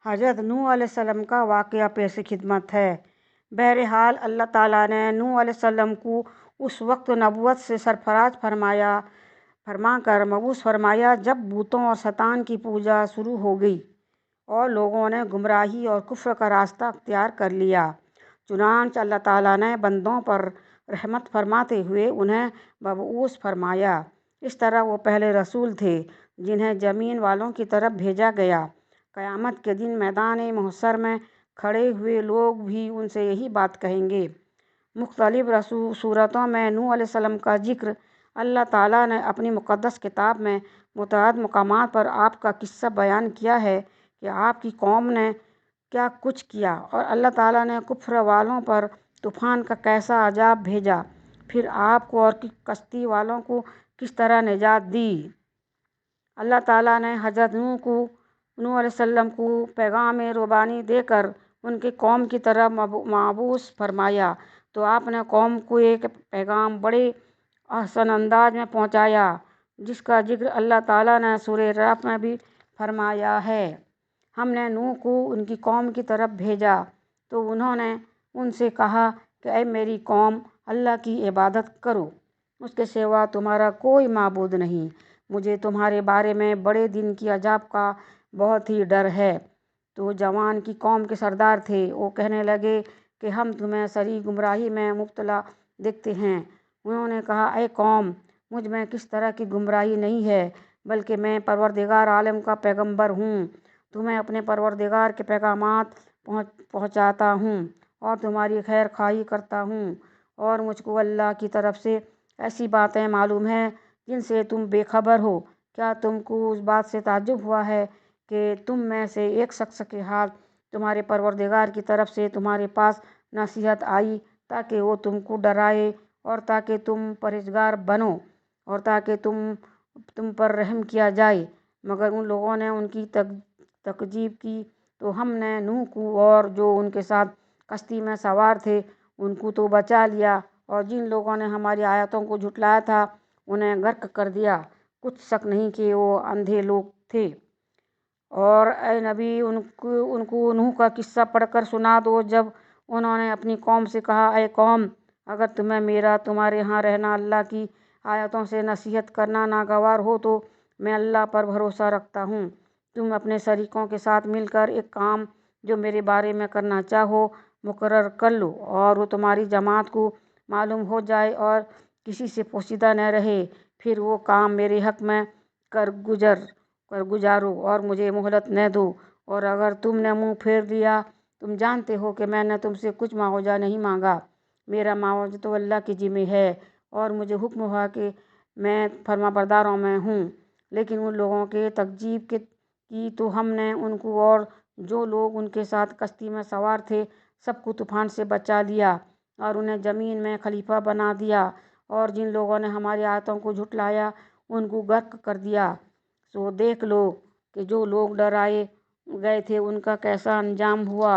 حضرت نوح علیہ السلام کا واقعہ پیش خدمت ہے۔ بہرحال اللہ تعالیٰ نے نوح علیہ السلام کو اس وقت نبوت سے سرفراز فرما کر مبعوث فرمایا جب بتوں اور شیطان کی پوجا شروع ہو گئی اور لوگوں نے گمراہی اور کفر کا راستہ اختیار کر لیا۔ چنانچہ اللہ تعالیٰ نے بندوں پر رحمت فرماتے ہوئے انہیں مبعوث فرمایا۔ اس طرح وہ پہلے رسول تھے جنہیں زمین والوں کی طرف بھیجا گیا۔ قیامت کے دن میدان محشر میں کھڑے ہوئے لوگ بھی ان سے یہی بات کہیں گے۔ مختلف صورتوں میں نوح علیہ السلام کا ذکر اللہ تعالیٰ نے اپنی مقدس کتاب میں متعدد مقامات پر آپ کا قصہ بیان کیا ہے کہ آپ کی قوم نے کیا کچھ کیا اور اللہ تعالیٰ نے کفر والوں پر طوفان کا کیسا عذاب بھیجا، پھر آپ کو اور کشتی والوں کو کس طرح نجات دی۔ اللہ تعالیٰ نے حضرت نوح علیہ السلام کو پیغام ربانی دے کر ان کی قوم کی طرف مبعوث فرمایا تو آپ نے قوم کو ایک پیغام بڑے احسن انداز میں پہنچایا جس کا ذکر اللہ تعالیٰ نے سورہ رعد میں بھی فرمایا ہے۔ ہم نے نوح کو ان کی قوم کی طرف بھیجا تو انہوں نے ان سے کہا کہ اے میری قوم، اللہ کی عبادت کرو، اس کے سوا تمہارا کوئی معبود نہیں، مجھے تمہارے بارے میں بڑے دن کی عذاب کا بہت ہی ڈر ہے۔ تو جوان کی قوم کے سردار تھے، وہ کہنے لگے کہ ہم تمہیں سری گمراہی میں مبتلا دیکھتے ہیں۔ انہوں نے کہا اے قوم، مجھ میں کس طرح کی گمراہی نہیں ہے، بلکہ میں پروردگار عالم کا پیغمبر ہوں، تمہیں اپنے پروردگار کے پیغامات پہنچاتا ہوں اور تمہاری خیر خواہی کرتا ہوں، اور مجھ کو اللہ کی طرف سے ایسی باتیں معلوم ہیں جن سے تم بے خبر ہو۔ کیا تم کو اس بات سے تعجب ہوا ہے کہ تم میں سے ایک شخص کے حال تمہارے پروردگار کی طرف سے تمہارے پاس نصیحت آئی تاکہ وہ تم کو ڈرائے اور تاکہ تم پرہیزگار بنو اور تاکہ تم پر رحم کیا جائے، مگر ان لوگوں نے ان کی تکذیب کی تو ہم نے نوح کو اور جو ان کے ساتھ کشتی میں سوار تھے ان کو تو بچا لیا، اور جن لوگوں نے ہماری آیتوں کو جھٹلایا تھا انہیں غرق کر دیا۔ کچھ شک نہیں کہ وہ اندھے لوگ تھے۔ اور اے نبی، ان کو نوح کا قصہ پڑھ کر سنا دو جب انہوں نے اپنی قوم سے کہا اے قوم، اگر تمہیں میرا تمہارے ہاں رہنا، اللہ کی آیتوں سے نصیحت کرنا ناگوار ہو تو میں اللہ پر بھروسہ رکھتا ہوں، تم اپنے شریکوں کے ساتھ مل کر ایک کام جو میرے بارے میں کرنا چاہو مقرر کر لو، اور وہ تمہاری جماعت کو معلوم ہو جائے اور کسی سے پوشیدہ نہ رہے، پھر وہ کام میرے حق میں کر گزارو اور مجھے مہلت نہ دو، اور اگر تم نے منہ پھیر لیا، تم جانتے ہو کہ میں نے تم سے کچھ معاوضہ نہیں مانگا، میرا معاوضہ تو اللہ کے ذمہ ہے، اور مجھے حکم ہوا کہ میں فرمانبرداروں میں ہوں۔ لیکن ان لوگوں کے تکذیب کی تو ہم نے ان کو اور جو لوگ ان کے ساتھ کشتی میں سوار تھے سب کو طوفان سے بچا لیا اور انہیں زمین میں خلیفہ بنا دیا، اور جن لوگوں نے ہماری آیتوں کو جھٹلایا ان کو غرق کر دیا۔ سو دیکھ لو کہ جو لوگ ڈرائے گئے تھے ان کا کیسا انجام ہوا۔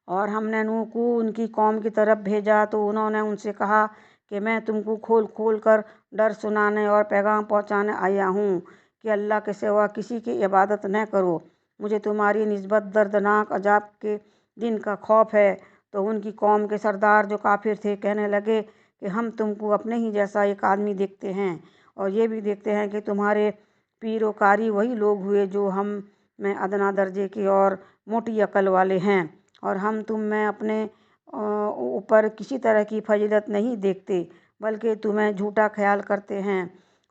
اور ہم نے نوح کو ان کی قوم کی طرف بھیجا تو انہوں نے ان سے کہا کہ میں تم کو کھول کھول کر ڈر سنانے اور پیغام پہنچانے آیا ہوں کہ اللہ کے سوا کسی کی عبادت نہ کرو، مجھے تمہاری نسبت دردناک عذاب کے دن کا خوف ہے۔ تو ان کی قوم کے سردار جو کافر تھے کہنے لگے کہ ہم تم کو اپنے ہی جیسا ایک آدمی دیکھتے ہیں، اور یہ بھی دیکھتے ہیں کہ تمہارے پیروکاری وہی لوگ ہوئے جو ہم میں ادنیٰ درجے کے اور موٹی عقل والے ہیں، اور ہم تم میں اپنے اوپر کسی طرح کی فضیلت نہیں دیکھتے بلکہ تمہیں جھوٹا خیال کرتے ہیں۔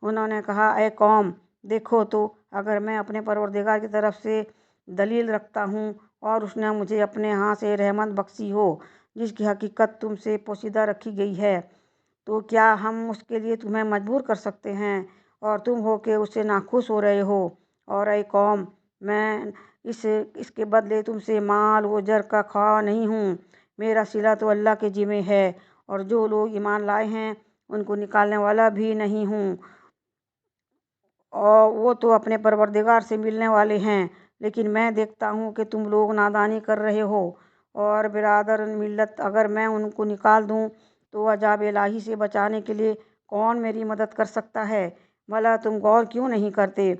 انہوں نے کہا اے قوم، دیکھو تو اگر میں اپنے پروردگار کی طرف سے دلیل رکھتا ہوں اور اس نے مجھے اپنے ہاں سے رحمت بخشی ہو جس کی حقیقت تم سے پوشیدہ رکھی گئی ہے، تو کیا ہم اس کے لیے تمہیں مجبور کر سکتے ہیں اور تم ہو کہ اس سے ناخوش ہو رہے ہو؟ اور اے قوم، میں اس کے بدلے تم سے مال و زر کا خواہ نہیں ہوں، میرا صلہ تو اللہ کے ذمہ ہے، اور جو لوگ ایمان لائے ہیں ان کو نکالنے والا بھی نہیں ہوں، اور وہ تو اپنے پروردگار سے ملنے والے ہیں، لیکن میں دیکھتا ہوں کہ تم لوگ نادانی کر رہے ہو۔ اور برادر ملت، اگر میں ان کو نکال دوں تو عذاب الہی سے بچانے کے لیے کون میری مدد کر سکتا ہے؟ بھلا تم غور کیوں نہیں کرتے؟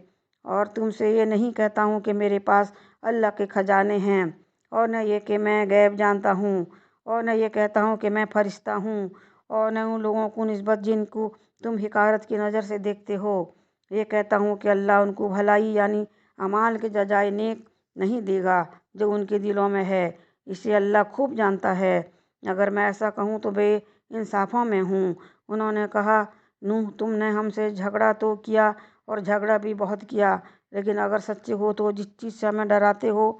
اور تم سے یہ نہیں کہتا ہوں کہ میرے پاس اللہ کے خزانے ہیں، اور نہ یہ کہ میں غیب جانتا ہوں، اور نہ یہ کہتا ہوں کہ میں فرشتہ ہوں، اور نہ ان لوگوں کو نسبت جن کو تم حقارت کی نظر سے دیکھتے ہو۔ یہ کہتا ہوں کہ اللہ ان کو بھلائی یعنی اعمال کے جزائے نیک نہیں دے گا جو ان کے دلوں میں ہے، اسے اللہ خوب جانتا ہے۔ اگر میں ایسا کہوں تو بے انصافوں میں ہوں۔ انہوں نے کہا، نوح تم نے ہم سے جھگڑا تو کیا اور جھگڑا بھی بہت کیا، لیکن اگر سچے ہو تو جس چیز سے ہمیں ڈراتے ہو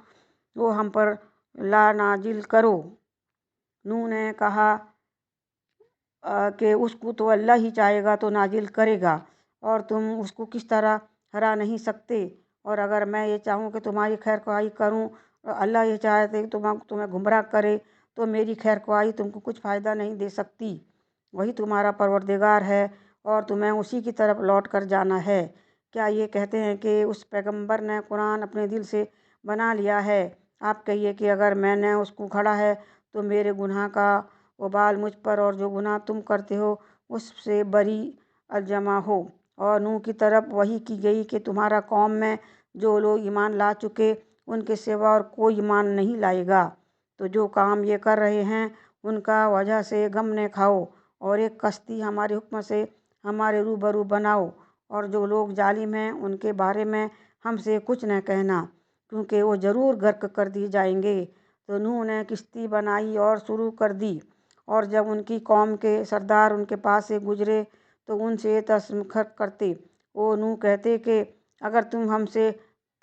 وہ ہم پر لا نازل کرو۔ نوح نے کہا کہ اس کو تو اللہ ہی چاہے گا تو نازل کرے گا، اور تم اس کو کس طرح ہرا نہیں سکتے، اور اگر میں یہ چاہوں کہ تمہاری خیر خواہی کروں اور اللہ یہ چاہتے کہ تمہیں گمراہ کرے تو میری خیر خواہی تم کو کچھ فائدہ نہیں دے سکتی۔ وہی تمہارا پروردگار ہے اور تمہیں اسی کی طرف لوٹ کر جانا ہے۔ کیا یہ کہتے ہیں کہ اس پیغمبر نے قرآن اپنے دل سے بنا لیا ہے؟ آپ کہیے کہ اگر میں نے اس کو گھڑا ہے تو میرے گناہ کا وبال مجھ پر، اور جو گناہ تم کرتے ہو اس سے بری الجمع ہو۔ اور نوح کی طرف وحی کی گئی کہ تمہارا قوم میں جو لوگ ایمان لا چکے ان کے سوا اور کوئی ایمان نہیں لائے گا، تو جو کام یہ کر رہے ہیں ان کا وجہ سے غم نہ کھاؤ، اور ایک کشتی ہمارے حکم سے ہمارے روبرو بناؤ، اور جو لوگ ظالم ہیں ان کے بارے میں ہم سے کچھ نہ کہنا، کیونکہ وہ ضرور غرق کر دی جائیں گے۔ تو نوح نے کشتی بنائی اور شروع کر دی، اور جب ان کی قوم کے سردار ان کے پاس سے گزرے تو ان سے تسخر کرتے۔ وہ نوح کہتے کہ اگر تم ہم سے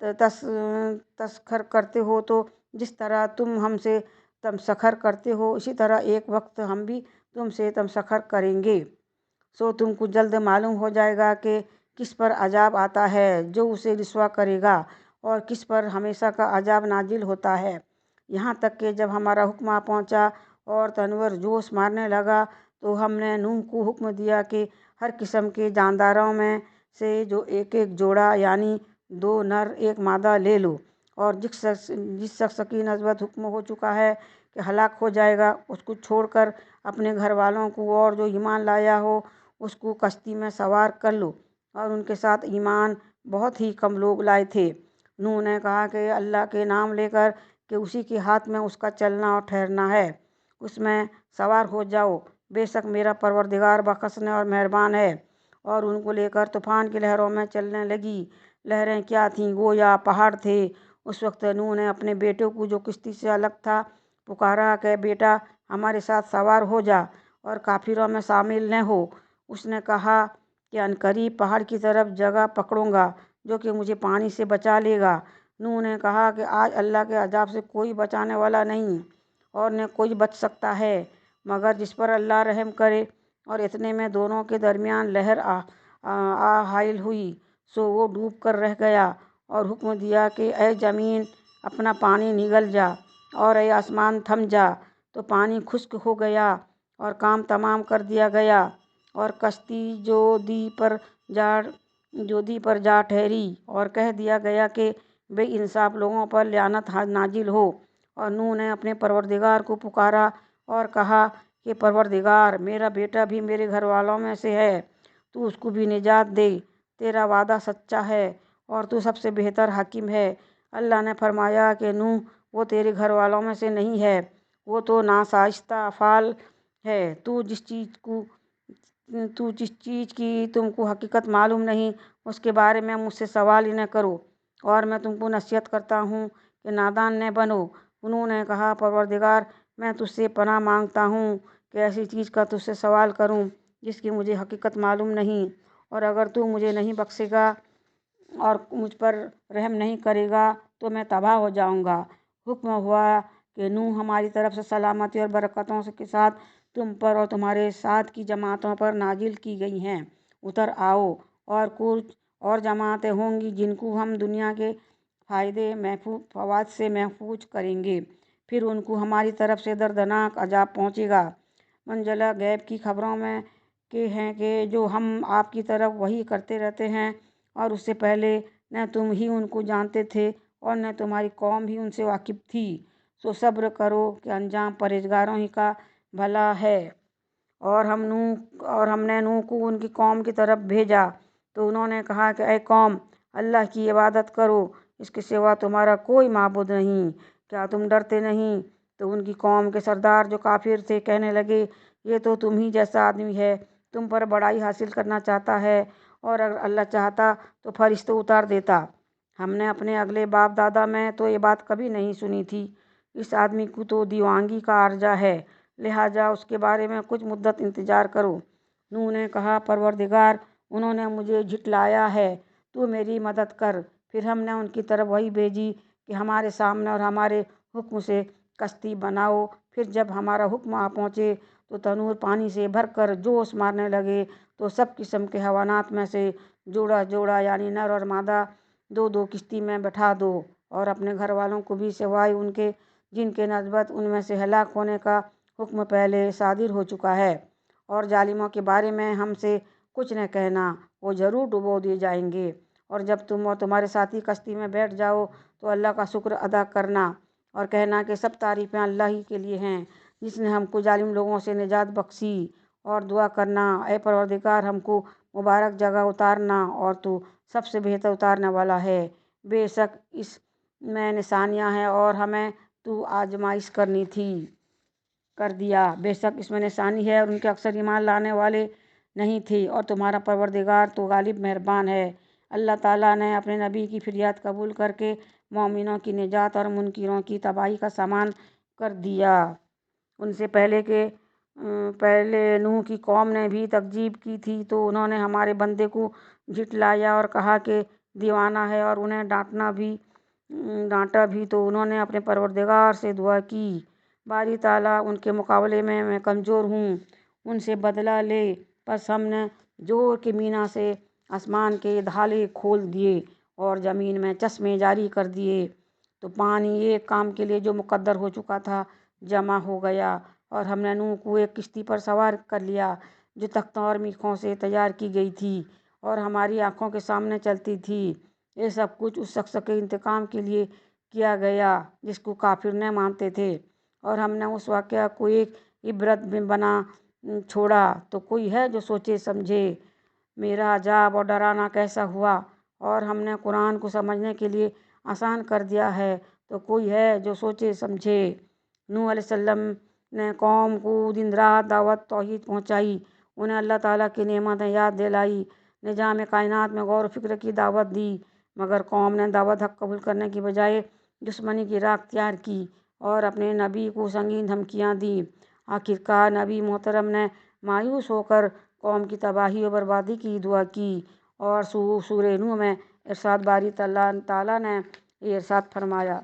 تسخر کرتے ہو تو جس طرح تم ہم سے تمسخر کرتے ہو اسی طرح ایک وقت ہم بھی تم سے تمسخر کریں گے۔ سو تم کو جلد معلوم ہو جائے گا کہ کس پر عذاب آتا ہے جو اسے رسوا کرے گا، اور کس پر ہمیشہ کا عذاب نازل ہوتا ہے، یہاں تک کہ جب ہمارا حکم آ پہنچا اور تنور جوش مارنے لگا تو ہم نے نوح کو حکم دیا کہ ہر قسم کے جانداروں میں سے جو ایک ایک جوڑا یعنی 2 نر 1 مادہ لے لو، اور جس شخص کی نسبت حکم ہو چکا ہے کہ ہلاک ہو جائے گا اس کو چھوڑ کر اپنے گھر والوں کو اور جو ایمان لایا ہو اس کو کشتی میں سوار کر لو۔ اور ان کے ساتھ ایمان بہت ہی کم لوگ لائے تھے۔ نوح نے کہا کہ اللہ کے نام لے کر کہ اسی کے ہاتھ میں اس کا چلنا اور ٹھہرنا ہے، اس میں سوار ہو جاؤ، بے شک میرا پروردگار بخشنے اور مہربان ہے۔ اور ان کو لے کر طوفان کی لہروں میں چلنے لگی۔ لہریں کیا تھیں؟ گویا پہاڑ تھے۔ اس وقت نوح نے اپنے بیٹے کو جو کشتی سے الگ تھا پکارا کہ بیٹا ہمارے ساتھ سوار ہو جا اور کافروں میں شامل نہ ہو۔ اس نے کہا کہ عنقریب پہاڑ کی طرف جگہ پکڑوں گا جو کہ مجھے پانی سے بچا لے گا۔ نوح نے کہا کہ آج اللہ کے عذاب سے کوئی بچانے والا نہیں، اور نہ کوئی بچ سکتا ہے مگر جس پر اللہ رحم کرے۔ اور اتنے میں دونوں کے درمیان لہر حائل ہوئی، سو وہ ڈوب کر رہ گیا، اور حکم دیا کہ اے زمین اپنا پانی نگل جا، اور اے آسمان تھم جا، تو پانی خشک ہو گیا اور کام تمام کر دیا گیا، اور کشتی جو دی پر جا ٹھہری، اور کہہ دیا گیا کہ بے انصاف لوگوں پر لعنت نازل ہو۔ اور نوح نے اپنے پروردگار کو پکارا اور کہا کہ پروردگار میرا بیٹا بھی میرے گھر والوں میں سے ہے، تو اس کو بھی نجات دے، تیرا وعدہ سچا ہے اور تو سب سے بہتر حکیم ہے۔ اللہ نے فرمایا کہ نوح وہ تیرے گھر والوں میں سے نہیں ہے، وہ تو ناشائستہ افعال ہے۔ تو جس چیز کی تم کو حقیقت معلوم نہیں اس کے بارے میں مجھ سے سوال ہی نہ کرو، اور میں تم کو نصیحت کرتا ہوں کہ نادان نہ بنو۔ انہوں نے کہا پروردگار میں تجھ سے پناہ مانگتا ہوں کہ ایسی چیز کا تجھ سے سوال کروں جس کی مجھے حقیقت معلوم نہیں، اور اگر تو مجھے نہیں بخشے گا اور مجھ پر رحم نہیں کرے گا تو میں تباہ ہو جاؤں گا۔ حکم ہوا کہ نوح ہماری طرف سے سلامتی اور برکتوں کے ساتھ تم پر اور تمہارے ساتھ کی جماعتوں پر نازل کی گئی ہیں، اتر آؤ، اور کچھ اور جماعتیں ہوں گی جن کو ہم دنیا کے فوائد سے محفوظ کریں گے، پھر ان کو ہماری طرف سے دردناک عذاب پہنچے گا۔ منزلہ غیب کی خبروں میں کہ ہیں کہ جو ہم آپ کی طرف وحی کرتے رہتے ہیں، اور اس سے پہلے نہ تم ہی ان کو جانتے تھے اور نہ تمہاری قوم بھی ان سے واقف تھی، سو صبر کرو کہ انجام پرہیزگاروں ہی کا بھلا ہے۔ اور ہم نے نوح کو ان کی قوم کی طرف بھیجا تو انہوں نے کہا کہ اے قوم اللہ کی عبادت کرو، اس کے سوا تمہارا کوئی معبود نہیں، کیا تم ڈرتے نہیں؟ تو ان کی قوم کے سردار جو کافر تھے کہنے لگے، یہ تو تم ہی جیسا آدمی ہے، تم پر بڑائی حاصل کرنا چاہتا ہے، اور اگر اللہ چاہتا تو فرشتے اتار دیتا۔ ہم نے اپنے اگلے باپ دادا میں تو یہ بات کبھی نہیں سنی تھی، اس آدمی کو تو دیوانگی کا عارضہ ہے، لہٰذا اس کے بارے میں کچھ مدت انتظار کرو۔ نوح نے کہا، پروردگار، انہوں نے مجھے جھٹلایا ہے، تو میری مدد کر۔ پھر ہم نے ان کی طرف وحی بھیجی کہ ہمارے سامنے اور ہمارے حکم سے کشتی بناؤ۔ پھر جب ہمارا حکم آ پہنچے تو تنور پانی سے بھر کر جوش مارنے لگے، تو سب قسم کے حیوانات میں سے جوڑا جوڑا یعنی نر اور مادہ دو دو کشتی میں بٹھا دو، اور اپنے گھر والوں کو بھی سوائے ان کے جن کے نسبت ان میں سے ہلاک ہونے کا حکم پہلے صادر ہو چکا ہے۔ اور ظالموں کے بارے میں ہم سے کچھ نہ کہنا، وہ ضرور ڈبو دیے جائیں گے۔ اور جب تم اور تمہارے ساتھی کشتی میں بیٹھ جاؤ تو اللہ کا شکر ادا کرنا اور کہنا کہ سب تعریفیں اللہ ہی کے لیے ہیں، جس نے ہم کو ظالم لوگوں سے نجات بخشی، اور دعا کرنا، اے پروردگار، ہم کو مبارک جگہ اتارنا، اور تو سب سے بہتر اتارنے والا ہے۔ بے شک اس میں نشانیاں ہیں، اور ہمیں تو آزمائش کرنی تھی، کر دیا۔ بے شک اس میں نشانی ہے، اور ان کے اکثر ایمان لانے والے نہیں تھے، اور تمہارا پروردگار تو غالب مہربان ہے۔ اللہ تعالیٰ نے اپنے نبی کی فریاد قبول کر کے مومنوں کی نجات اور منکروں کی تباہی کا سامان کر دیا۔ ان سے پہلے نوح کی قوم نے بھی تکذیب کی تھی، تو انہوں نے ہمارے بندے کو جھٹلایا اور کہا کہ دیوانہ ہے، اور انہیں ڈانٹا بھی تو انہوں نے اپنے پروردگار سے دعا کی، باری تعالیٰ ان کے مقابلے میں کمزور ہوں، ان سے بدلہ لے۔ پس ہم نے زور کے مینا سے آسمان کے دھالے کھول دیے اور زمین میں چشمے جاری کر دیے، تو پانی ایک کام کے لیے جو مقدر ہو چکا تھا جمع ہو گیا، اور ہم نے نوح کو ایک کشتی پر سوار کر لیا جو تختوں اور میخوں سے تیار کی گئی تھی اور ہماری آنکھوں کے سامنے چلتی تھی۔ یہ سب کچھ اس شخص کے انتقام کے لیے کیا گیا جس کو کافر نہ مانتے تھے، اور ہم نے اس واقعہ کو ایک عبرت بنا چھوڑا، تو کوئی ہے جو سوچے سمجھے میرا عذاب اور ڈرانا کیسا ہوا، اور ہم نے قرآن کو سمجھنے کے لیے آسان کر دیا ہے، تو کوئی ہے جو سوچے سمجھے۔ نوح علیہ السلام نے قوم کو دن رات دعوت توحید پہنچائی، انہیں اللہ تعالیٰ کی نعمتیں یاد دلائی، نظام کائنات میں غور و فکر کی دعوت دی، مگر قوم نے دعوت حق قبول کرنے کی بجائے دشمنی کی راہ اختیار کی اور اپنے نبی کو سنگین دھمکیاں دیں۔ آخرکار نبی محترم نے مایوس ہو کر قوم کی تباہی و بربادی کی دعا کی، اور سورہ نوح میں ارشاد باری تعالیٰ نے یہ ارشاد فرمایا،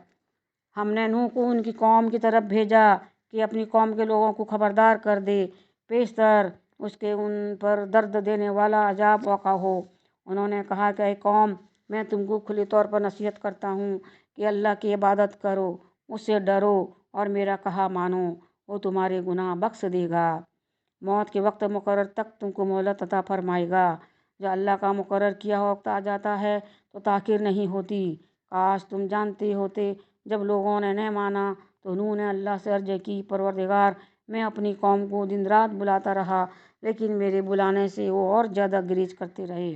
ہم نے نوح کو ان کی قوم کی طرف بھیجا کہ اپنی قوم کے لوگوں کو خبردار کر دے، پیشتر اس کے ان پر درد دینے والا عذاب واقع ہو۔ انہوں نے کہا کہ اے قوم، میں تم کو کھلے طور پر نصیحت کرتا ہوں کہ اللہ کی عبادت کرو، اس سے ڈرو اور میرا کہا مانو، وہ تمہارے گناہ بخش دے گا، موت کے وقت مقرر تک تم کو مہلت عطا فرمائے گا۔ جو اللہ کا مقرر کیا ہوا وقت آ جاتا ہے تو تاخیر نہیں ہوتی۔ کاش تم جانتے ہوتے، جب لوگوں نے نہ مانا تو نوح نے اللہ سے عرض کی، پروردگار، میں اپنی قوم کو دن رات بلاتا رہا، لیکن میرے بلانے سے وہ اور زیادہ گریز کرتے رہے۔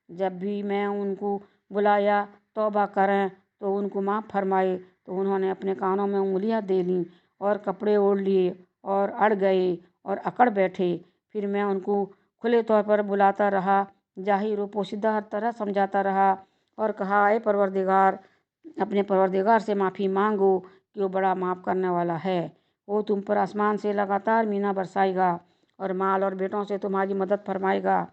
جب بھی میں ان کو بلایا توبہ کریں تو ان کو معاف فرمائے، تو انہوں نے اپنے کانوں میں انگلیاں دے لیں اور کپڑے اوڑھ لیے اور اڑ گئے اور اکڑ بیٹھے۔ پھر میں ان کو کھلے طور پر بلاتا رہا، ظاہر و پوشیدہ ہر طرح سمجھاتا رہا، اور کہا، اے پروردگار، اپنے پروردگار سے معافی مانگو کہ وہ بڑا معاف کرنے والا ہے، وہ تم پر آسمان سے لگاتار مینا برسائے گا اور مال اور بیٹوں سے تمہاری مدد فرمائے گا،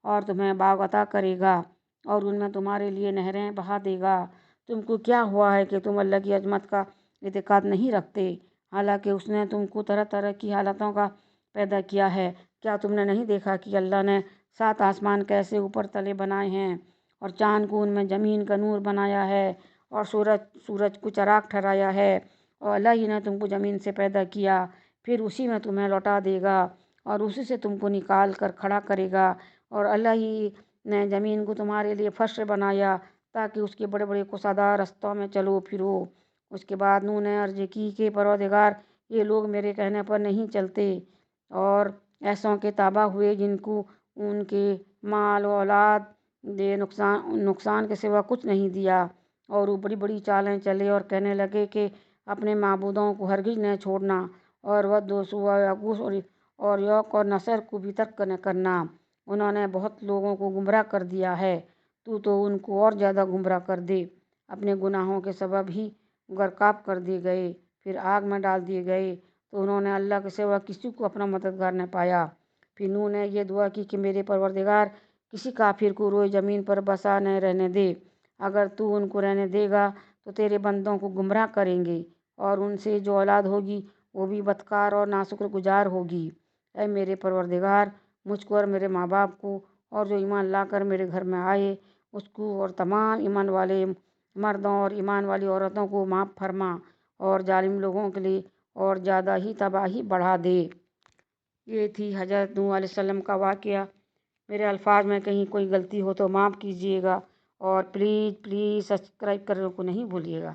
اور تمہیں باغ عطا کرے گا، اور ان میں تمہارے لیے نہریں بہا دے گا۔ تم کو کیا ہوا ہے کہ تم اللہ کی عظمت کا اعتقاد نہیں رکھتے، حالانکہ اس نے تم کو طرح طرح کی حالتوں کا پیدا کیا ہے؟ کیا تم نے نہیں دیکھا کہ اللہ نے 7 آسمان کیسے اوپر تلے بنائے ہیں، اور چاند کو ان میں زمین کا نور بنایا ہے، اور سورج کو چراغ ٹھہرایا ہے، اور اللہ ہی نے تم کو زمین سے پیدا کیا، پھر اسی میں تمہیں لوٹا دے گا، اور اسی سے تم کو نکال کر کھڑا کرے گا، اور اللہ ہی نے زمین کو تمہارے لیے فرش بنایا تاکہ اس کے بڑے بڑے کشادہ رستوں میں چلو پھرو۔ اس کے بعد نوح نے عرض کی کہ پروردگار، یہ لوگ میرے کہنے پر نہیں چلتے اور ایسوں کے تابع ہوئے جن کو ان کے مال و اولاد دے، نقصان کے سوا کچھ نہیں دیا، اور وہ بڑی بڑی چالیں چلے اور کہنے لگے کہ اپنے معبودوں کو ہرگز نہ چھوڑنا، اور ود و سوا یغوث اور یوق اور نصر کو بھی ترک نہ کرنا۔ انہوں نے بہت لوگوں کو گمراہ کر دیا ہے، تو ان کو اور زیادہ گمراہ کر دے۔ اپنے گناہوں کے سبب ہی غرقاب کر دیے گئے، پھر آگ میں ڈال دیے گئے، تو انہوں نے اللہ کے سوا کسی کو اپنا مددگار نہ پایا۔ پھر نوح نے یہ دعا کی کہ میرے پروردگار، کسی کافر کو روئے زمین پر بسا نہ رہنے دے۔ اگر تو ان کو رہنے دے گا تو تیرے بندوں کو گمراہ کریں گے، اور ان سے جو اولاد ہوگی وہ بھی بدکار اور ناشکر گزار ہوگی۔ اے میرے پروردگار، مجھ کو اور میرے ماں باپ کو، اور جو ایمان لا کر میرے گھر میں آئے اس کو، اور تمام ایمان والے مردوں اور ایمان والی عورتوں کو معاف فرما، اور ظالم لوگوں کے لیے اور زیادہ ہی تباہی بڑھا دے۔ یہ تھی حضرت نوح علیہ السلام کا واقعہ۔ میرے الفاظ میں کہیں کوئی غلطی ہو تو معاف کیجیے گا، اور پلیز سبسکرائب کرنے کو نہیں بھولیے گا۔